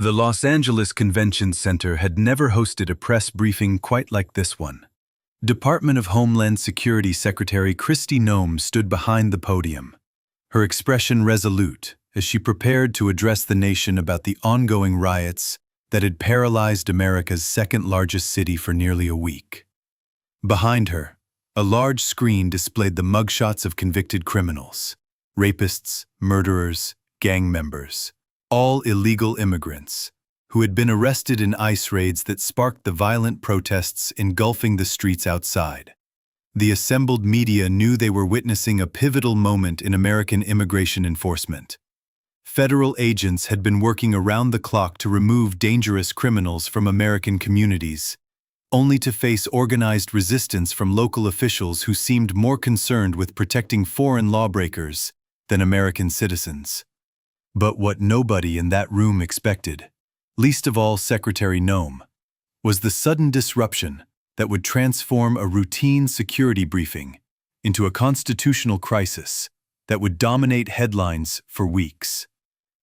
The Los Angeles Convention Center had never hosted a press briefing quite like this one. Department of Homeland Security Secretary Kristi Noem stood behind the podium, her expression resolute as she prepared to address the nation about the ongoing riots that had paralyzed America's second-largest city for nearly a week. Behind her, a large screen displayed the mugshots of convicted criminals, rapists, murderers, gang members, all illegal immigrants, who had been arrested in ICE raids that sparked the violent protests engulfing the streets outside. The assembled media knew they were witnessing a pivotal moment in American immigration enforcement. Federal agents had been working around the clock to remove dangerous criminals from American communities, only to face organized resistance from local officials who seemed more concerned with protecting foreign lawbreakers than American citizens. But what nobody in that room expected, least of all Secretary Noem, was the sudden disruption that would transform a routine security briefing into a constitutional crisis that would dominate headlines for weeks.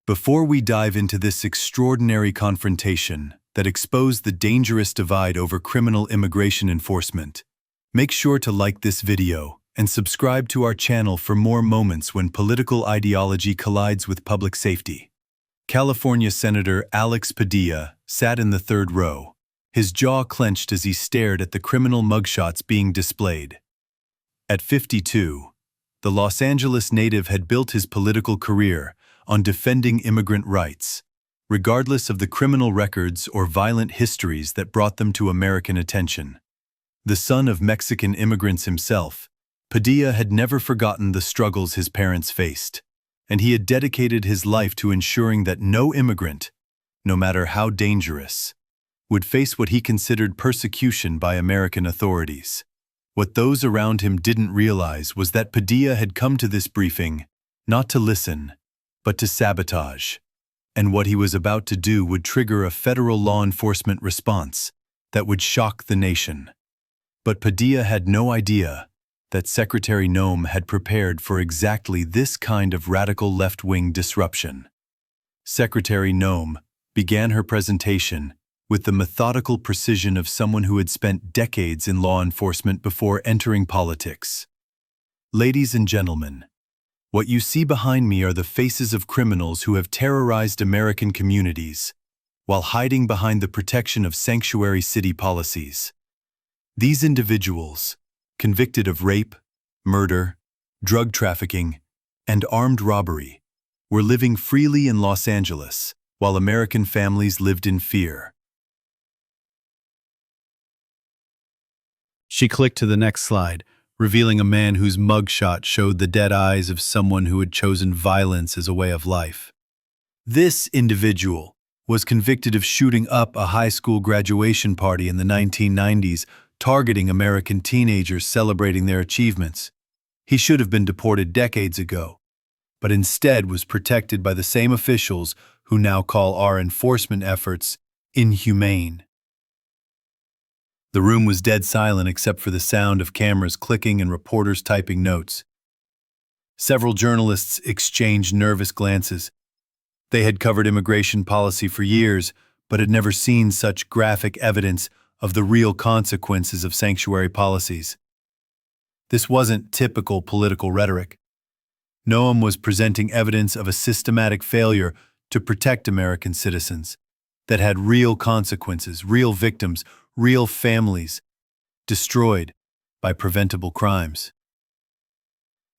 Before we dive into this extraordinary confrontation that exposed the dangerous divide over criminal immigration enforcement, make sure to like this video and subscribe to our channel for more moments when political ideology collides with public safety. California Senator Alex Padilla sat in the third row, his jaw clenched as he stared at the criminal mugshots being displayed. At 52, the Los Angeles native had built his political career on defending immigrant rights, regardless of the criminal records or violent histories that brought them to American attention. The son of Mexican immigrants himself, Padilla had never forgotten the struggles his parents faced, and he had dedicated his life to ensuring that no immigrant, no matter how dangerous, would face what he considered persecution by American authorities. What those around him didn't realize was that Padilla had come to this briefing not to listen, but to sabotage, and what he was about to do would trigger a federal law enforcement response that would shock the nation. But Padilla had no idea that Secretary Noem had prepared for exactly this kind of radical left-wing disruption. Secretary Noem began her presentation with the methodical precision of someone who had spent decades in law enforcement before entering politics. Ladies and gentlemen, what you see behind me are the faces of criminals who have terrorized American communities while hiding behind the protection of sanctuary city policies. These individuals, convicted of rape, murder, drug trafficking, and armed robbery, were living freely in Los Angeles while American families lived in fear. She clicked to the next slide, revealing a man whose mugshot showed the dead eyes of someone who had chosen violence as a way of life. This individual was convicted of shooting up a high school graduation party in the 1990s, targeting American teenagers celebrating their achievements. He should have been deported decades ago, but instead was protected by the same officials who now call our enforcement efforts inhumane. The room was dead silent except for the sound of cameras clicking and reporters typing notes. Several journalists exchanged nervous glances. They had covered immigration policy for years, but had never seen such graphic evidence of the real consequences of sanctuary policies. This wasn't typical political rhetoric. Noem was presenting evidence of a systematic failure to protect American citizens that had real consequences, real victims, real families destroyed by preventable crimes.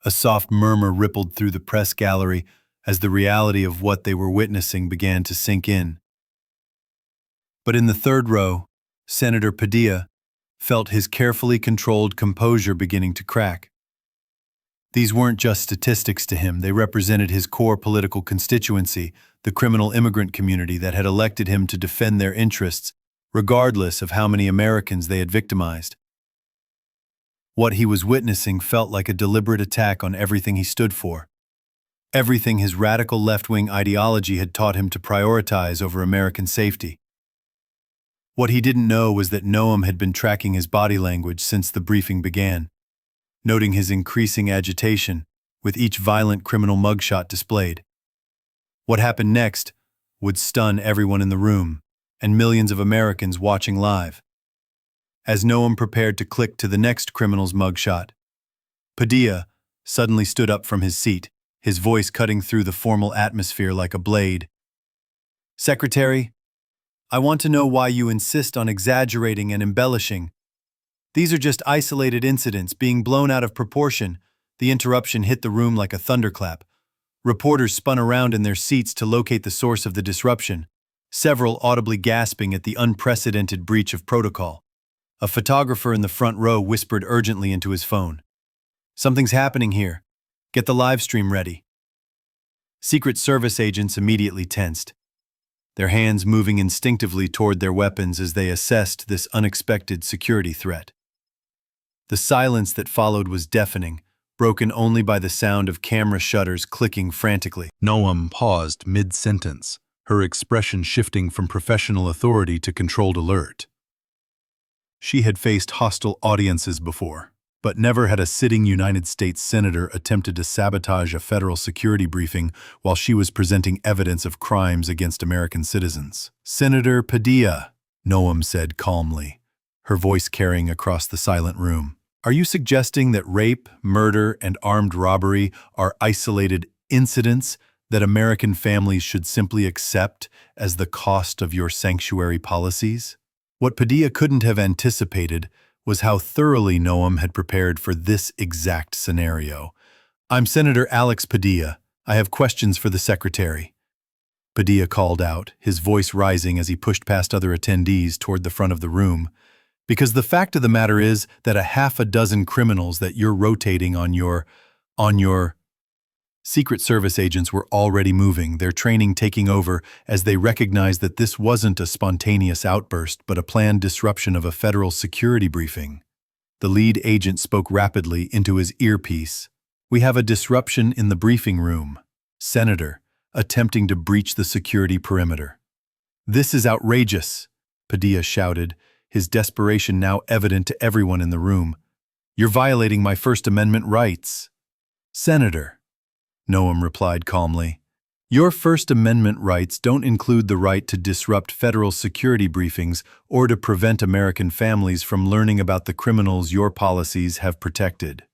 A soft murmur rippled through the press gallery as the reality of what they were witnessing began to sink in. But in the third row, Senator Padilla felt his carefully controlled composure beginning to crack. These weren't just statistics to him, they represented his core political constituency, the criminal immigrant community that had elected him to defend their interests, regardless of how many Americans they had victimized. What he was witnessing felt like a deliberate attack on everything he stood for, everything his radical left-wing ideology had taught him to prioritize over American safety. What he didn't know was that Noem had been tracking his body language since the briefing began, noting his increasing agitation with each violent criminal mugshot displayed. What happened next would stun everyone in the room and millions of Americans watching live. As Noem prepared to click to the next criminal's mugshot, Padilla suddenly stood up from his seat, his voice cutting through the formal atmosphere like a blade. "Secretary, I want to know why you insist on exaggerating and embellishing. These are just isolated incidents being blown out of proportion." The interruption hit the room like a thunderclap. Reporters spun around in their seats to locate the source of the disruption, several audibly gasping at the unprecedented breach of protocol. A photographer in the front row whispered urgently into his phone, "Something's happening here. Get the live stream ready." Secret Service agents immediately tensed, their hands moving instinctively toward their weapons as they assessed this unexpected security threat. The silence that followed was deafening, broken only by the sound of camera shutters clicking frantically. Noem paused mid-sentence, her expression shifting from professional authority to controlled alert. She had faced hostile audiences before, but never had a sitting United States senator attempted to sabotage a federal security briefing while she was presenting evidence of crimes against American citizens. "Senator Padilla," Noem said calmly, her voice carrying across the silent room, "are you suggesting that rape, murder, and armed robbery are isolated incidents that American families should simply accept as the cost of your sanctuary policies?" What Padilla couldn't have anticipated was how thoroughly Noem had prepared for this exact scenario. "I'm Senator Alex Padilla. I have questions for the Secretary," Padilla called out, his voice rising as he pushed past other attendees toward the front of the room. "Because the fact of the matter is that a half a dozen criminals that you're rotating on your Secret Service agents were already moving, their training taking over as they recognized that this wasn't a spontaneous outburst but a planned disruption of a federal security briefing. The lead agent spoke rapidly into his earpiece. "We have a disruption in the briefing room, Senator, attempting to breach the security perimeter." "This is outrageous," Padilla shouted, his desperation now evident to everyone in the room. "You're violating my First Amendment rights." "Senator," Noem replied calmly, "your First Amendment rights don't include the right to disrupt federal security briefings or to prevent American families from learning about the criminals your policies have protected.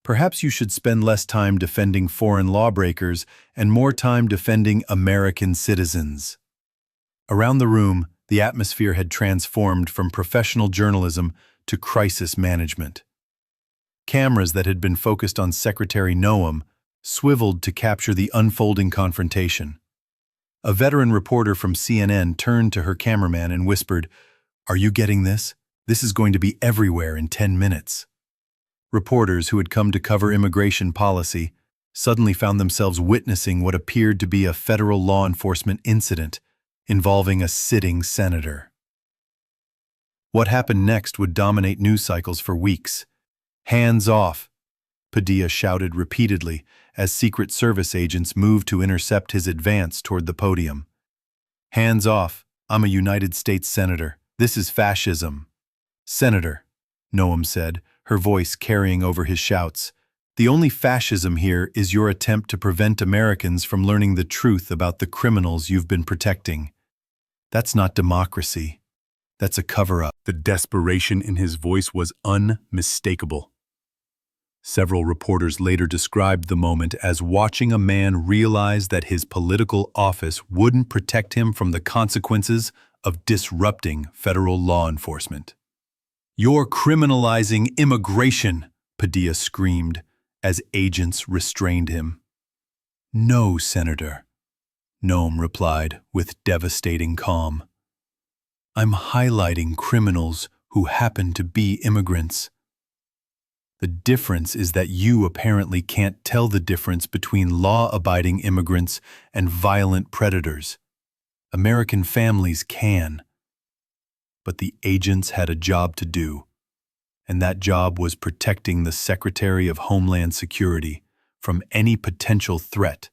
Perhaps you should spend less time defending foreign lawbreakers and more time defending American citizens." Around the room, the atmosphere had transformed from professional journalism to crisis management. Cameras that had been focused on Secretary Noem swiveled to capture the unfolding confrontation. A veteran reporter from CNN turned to her cameraman and whispered, "Are you getting this? This is going to be everywhere in 10 minutes." Reporters who had come to cover immigration policy suddenly found themselves witnessing what appeared to be a federal law enforcement incident involving a sitting senator. What happened next would dominate news cycles for weeks. "Hands off," Padilla shouted repeatedly as Secret Service agents moved to intercept his advance toward the podium. "Hands off, I'm a United States senator. This is fascism." "Senator," Noem said, her voice carrying over his shouts, "the only fascism here is your attempt to prevent Americans from learning the truth about the criminals you've been protecting. That's not democracy. That's a cover-up." The desperation in his voice was unmistakable. Several reporters later described the moment as watching a man realize that his political office wouldn't protect him from the consequences of disrupting federal law enforcement. "You're criminalizing immigration," Padilla screamed as agents restrained him. "No, Senator," Noem replied with devastating calm. "I'm highlighting criminals who happen to be immigrants. The difference is that you apparently can't tell the difference between law-abiding immigrants and violent predators. American families can. But the agents had a job to do, and that job was protecting the Secretary of Homeland Security from any potential threat,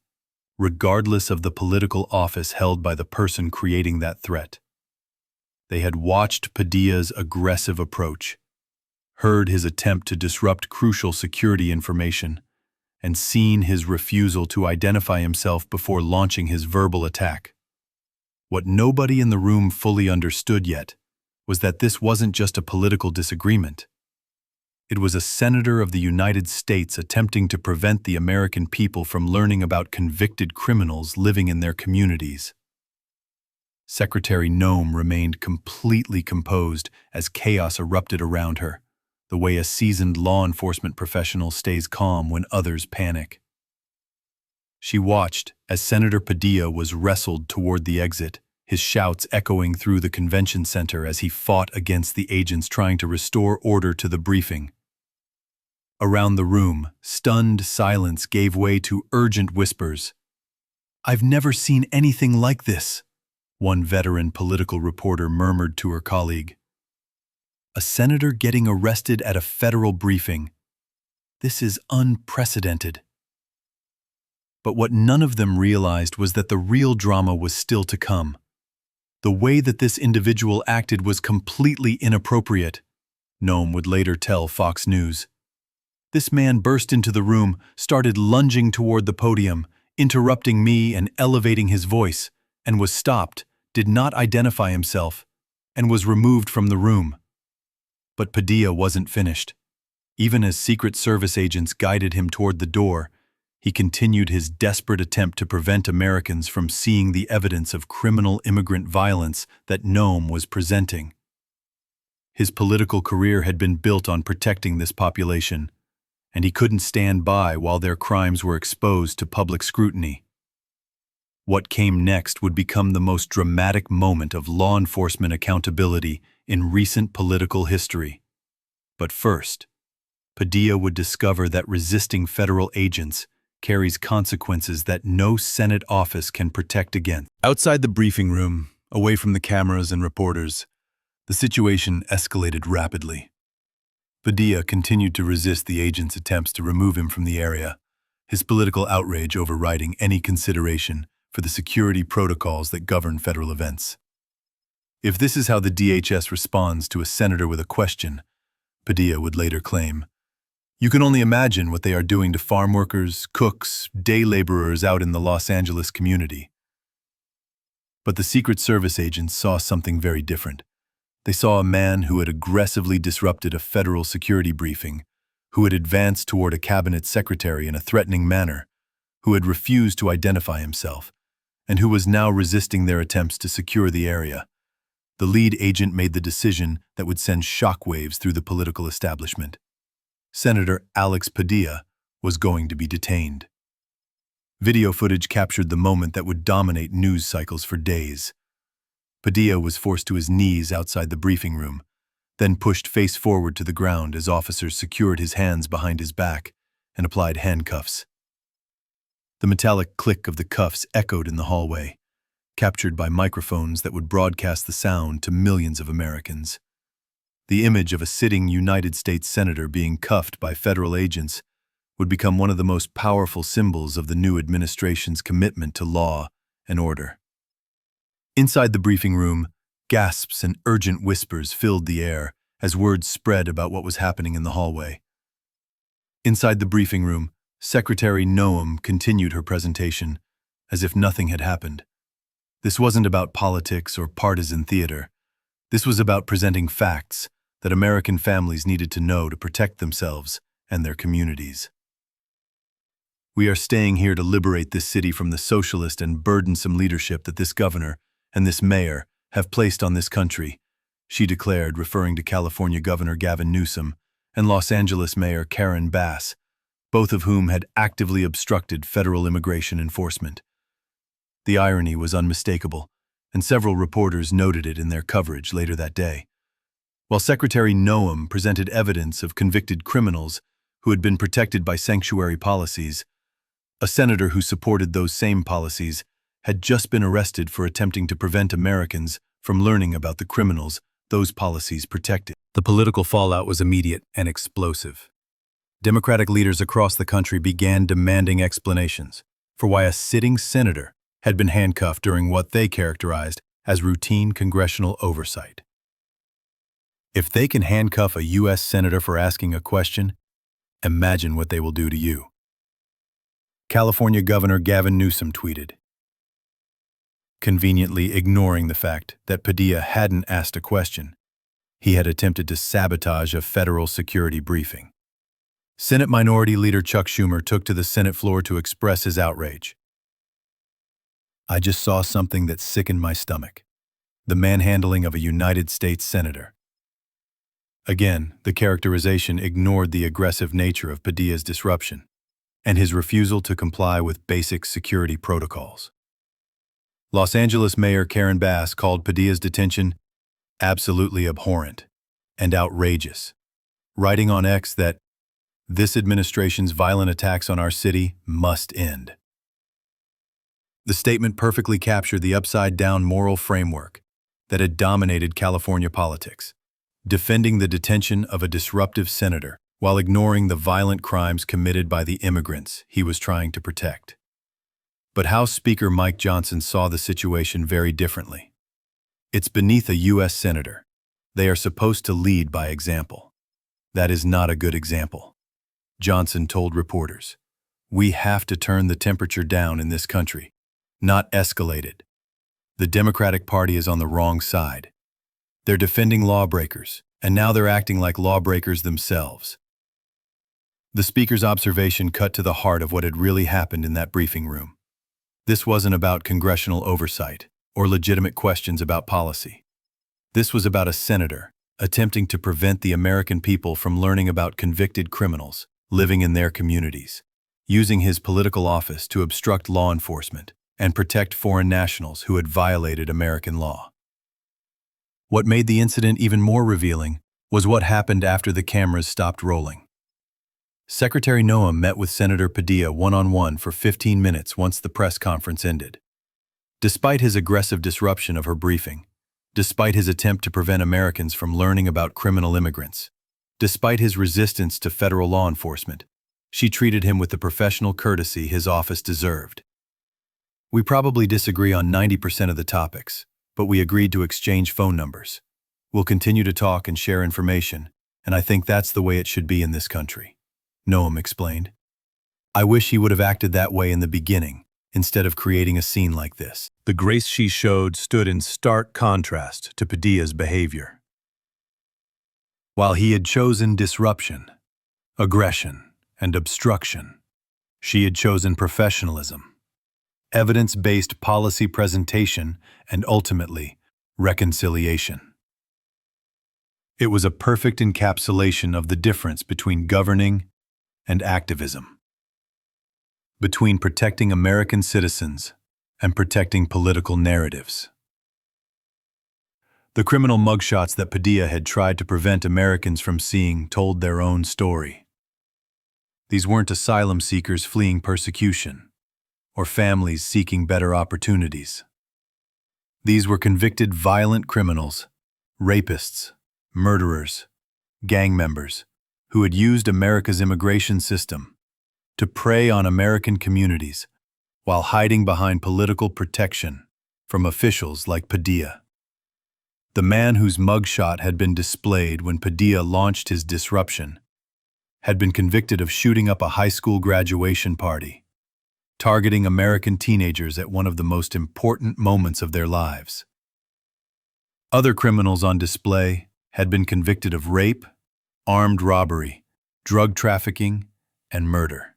regardless of the political office held by the person creating that threat. They had watched Padilla's aggressive approach, heard his attempt to disrupt crucial security information, and seen his refusal to identify himself before launching his verbal attack. What nobody in the room fully understood yet was that this wasn't just a political disagreement. It was a senator of the United States attempting to prevent the American people from learning about convicted criminals living in their communities. Secretary Noem remained completely composed as chaos erupted around her, the way a seasoned law enforcement professional stays calm when others panic. She watched as Senator Padilla was wrestled toward the exit, his shouts echoing through the convention center as he fought against the agents trying to restore order to the briefing. Around the room, stunned silence gave way to urgent whispers. "I've never seen anything like this," one veteran political reporter murmured to her colleague. "A senator getting arrested at a federal briefing. This is unprecedented." But what none of them realized was that the real drama was still to come. The way that this individual acted was completely inappropriate, Noem would later tell Fox News. "This man burst into the room, started lunging toward the podium, interrupting me and elevating his voice, and was stopped, did not identify himself, and was removed from the room." But Padilla wasn't finished. Even as Secret Service agents guided him toward the door, he continued his desperate attempt to prevent Americans from seeing the evidence of criminal immigrant violence that Noem was presenting. His political career had been built on protecting this population, and he couldn't stand by while their crimes were exposed to public scrutiny. What came next would become the most dramatic moment of law enforcement accountability in recent political history. But first, Padilla would discover that resisting federal agents carries consequences that no Senate office can protect against. Outside the briefing room, away from the cameras and reporters, the situation escalated rapidly. Padilla continued to resist the agents' attempts to remove him from the area, his political outrage overriding any consideration for the security protocols that govern federal events. If this is how the DHS responds to a senator with a question, Padilla would later claim, you can only imagine what they are doing to farm workers, cooks, day laborers out in the Los Angeles community. But the Secret Service agents saw something very different. They saw a man who had aggressively disrupted a federal security briefing, who had advanced toward a cabinet secretary in a threatening manner, who had refused to identify himself, and who was now resisting their attempts to secure the area. The lead agent made the decision that would send shockwaves through the political establishment. Senator Alex Padilla was going to be detained. Video footage captured the moment that would dominate news cycles for days. Padilla was forced to his knees outside the briefing room, then pushed face forward to the ground as officers secured his hands behind his back and applied handcuffs. The metallic click of the cuffs echoed in the hallway, captured by microphones that would broadcast the sound to millions of Americans. The image of a sitting United States senator being cuffed by federal agents would become one of the most powerful symbols of the new administration's commitment to law and order. Inside the briefing room, gasps and urgent whispers filled the air as words spread about what was happening in the hallway. Inside the briefing room, Secretary Noem continued her presentation as if nothing had happened. This wasn't about politics or partisan theater. This was about presenting facts that American families needed to know to protect themselves and their communities. "We are staying here to liberate this city from the socialist and burdensome leadership that this governor and this mayor have placed on this country," she declared, referring to California Governor Gavin Newsom and Los Angeles Mayor Karen Bass, both of whom had actively obstructed federal immigration enforcement. The irony was unmistakable, and several reporters noted it in their coverage later that day. While Secretary Noem presented evidence of convicted criminals who had been protected by sanctuary policies, a senator who supported those same policies had just been arrested for attempting to prevent Americans from learning about the criminals those policies protected. The political fallout was immediate and explosive. Democratic leaders across the country began demanding explanations for why a sitting senator had been handcuffed during what they characterized as routine congressional oversight. If they can handcuff a U.S. senator for asking a question, imagine what they will do to you. California Governor Gavin Newsom tweeted, conveniently ignoring the fact that Padilla hadn't asked a question. He had attempted to sabotage a federal security briefing. Senate Minority Leader Chuck Schumer took to the Senate floor to express his outrage. "I just saw something that sickened my stomach. The manhandling of a United States senator." Again, the characterization ignored the aggressive nature of Padilla's disruption and his refusal to comply with basic security protocols. Los Angeles Mayor Karen Bass called Padilla's detention absolutely abhorrent and outrageous, writing on X that this administration's violent attacks on our city must end. The statement perfectly captured the upside-down moral framework that had dominated California politics, defending the detention of a disruptive senator while ignoring the violent crimes committed by the immigrants he was trying to protect. But House Speaker Mike Johnson saw the situation very differently. It's beneath a U.S. senator. They are supposed to lead by example. That is not a good example. Johnson told reporters, "We have to turn the temperature down in this country, not escalate it. The Democratic Party is on the wrong side. They're defending lawbreakers, and now they're acting like lawbreakers themselves." The speaker's observation cut to the heart of what had really happened in that briefing room. This wasn't about congressional oversight or legitimate questions about policy. This was about a senator attempting to prevent the American people from learning about convicted criminals living in their communities, using his political office to obstruct law enforcement and protect foreign nationals who had violated American law. What made the incident even more revealing was what happened after the cameras stopped rolling. Secretary Noem met with Senator Padilla one-on-one for 15 minutes once the press conference ended. Despite his aggressive disruption of her briefing, despite his attempt to prevent Americans from learning about criminal immigrants, despite his resistance to federal law enforcement, she treated him with the professional courtesy his office deserved. "We probably disagree on 90% of the topics, but we agreed to exchange phone numbers. We'll continue to talk and share information, and I think that's the way it should be in this country," Noem explained. "I wish he would have acted that way in the beginning, instead of creating a scene like this." The grace she showed stood in stark contrast to Padilla's behavior. While he had chosen disruption, aggression, and obstruction, she had chosen professionalism, evidence-based policy presentation, and ultimately, reconciliation. It was a perfect encapsulation of the difference between governing and activism, between protecting American citizens and protecting political narratives. The criminal mugshots that Padilla had tried to prevent Americans from seeing told their own story. These weren't asylum seekers fleeing persecution, or families seeking better opportunities. These were convicted violent criminals, rapists, murderers, gang members, who had used America's immigration system to prey on American communities while hiding behind political protection from officials like Padilla. The man whose mugshot had been displayed when Padilla launched his disruption had been convicted of shooting up a high school graduation party, targeting American teenagers at one of the most important moments of their lives. Other criminals on display had been convicted of rape, armed robbery, drug trafficking, and murder.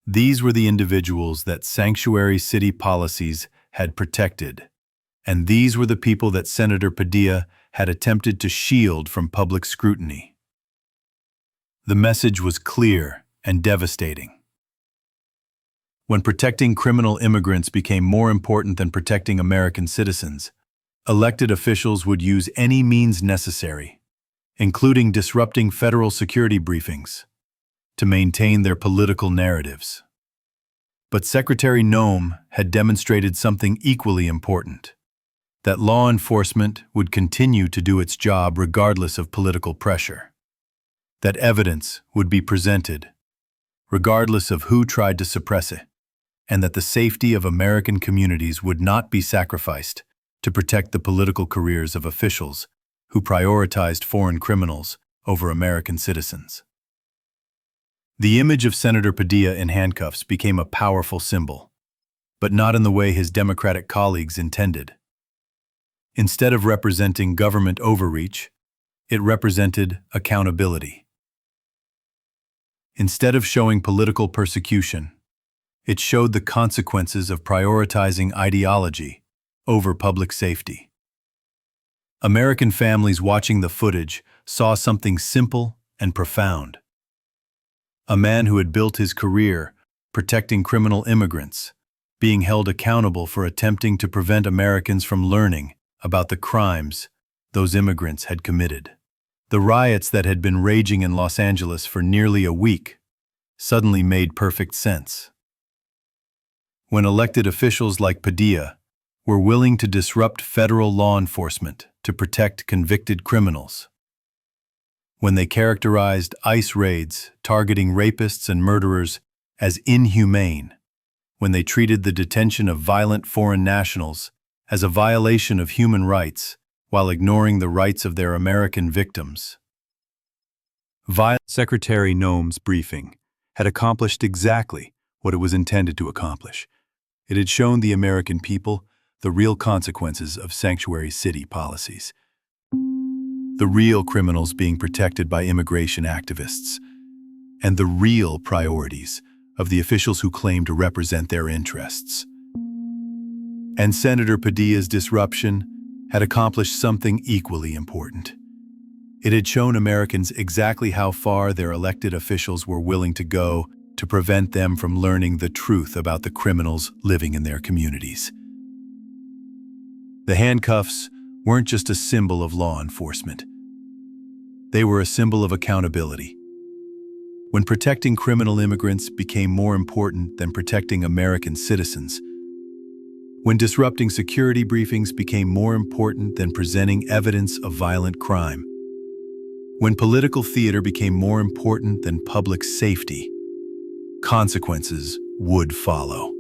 These were the individuals that sanctuary city policies had protected, and these were the people that Senator Padilla had attempted to shield from public scrutiny. The message was clear and devastating. When protecting criminal immigrants became more important than protecting American citizens, elected officials would use any means necessary, including disrupting federal security briefings, to maintain their political narratives. But Secretary Noem had demonstrated something equally important: that law enforcement would continue to do its job regardless of political pressure, that evidence would be presented, regardless of who tried to suppress it, and that the safety of American communities would not be sacrificed to protect the political careers of officials who prioritized foreign criminals over American citizens. The image of Senator Padilla in handcuffs became a powerful symbol. but not in the way his Democratic colleagues intended. Instead of representing government overreach, it represented accountability. Instead of showing political persecution, it showed the consequences of prioritizing ideology over public safety. American families watching the footage saw something simple and profound. A man who had built his career protecting criminal immigrants, being held accountable for attempting to prevent Americans from learning about the crimes those immigrants had committed. The riots that had been raging in Los Angeles for nearly a week suddenly made perfect sense. When elected officials like Padilla were willing to disrupt federal law enforcement to protect convicted criminals, when they characterized ICE raids targeting rapists and murderers as inhumane, when they treated the detention of violent foreign nationals as a violation of human rights while ignoring the rights of their American victims. Secretary Noem's briefing had accomplished exactly what it was intended to accomplish. It had shown the American people the real consequences of sanctuary city policies. The real criminals being protected by immigration activists, and the real priorities of the officials who claim to represent their interests. And Senator Padilla's disruption had accomplished something equally important. It had shown Americans exactly how far their elected officials were willing to go to prevent them from learning the truth about the criminals living in their communities. The handcuffs weren't just a symbol of law enforcement. They were a symbol of accountability. When protecting criminal immigrants became more important than protecting American citizens, when disrupting security briefings became more important than presenting evidence of violent crime, when political theater became more important than public safety, consequences would follow.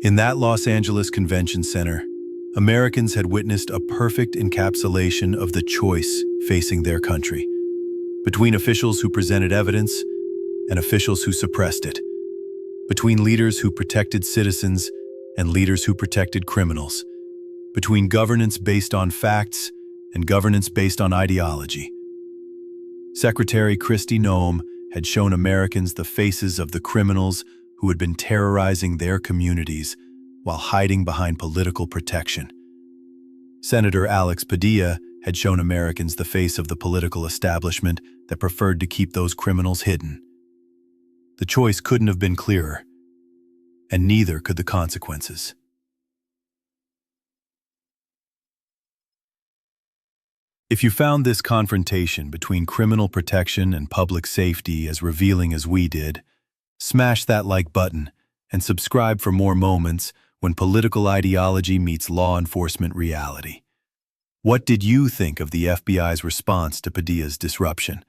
In that Los Angeles Convention Center, Americans had witnessed a perfect encapsulation of the choice facing their country, between officials who presented evidence and officials who suppressed it, between leaders who protected citizens and leaders who protected criminals, between governance based on facts and governance based on ideology. Secretary Kristi Noem had shown Americans the faces of the criminals who had been terrorizing their communities while hiding behind political protection. Senator Alex Padilla had shown Americans the face of the political establishment that preferred to keep those criminals hidden. The choice couldn't have been clearer, and neither could the consequences. If you found this confrontation between criminal protection and public safety as revealing as we did, smash that like button and subscribe for more moments when political ideology meets law enforcement reality. What did you think of the FBI's response to Padilla's disruption?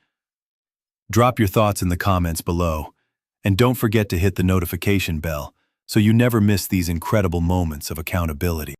Drop your thoughts in the comments below, and don't forget to hit the notification bell so you never miss these incredible moments of accountability.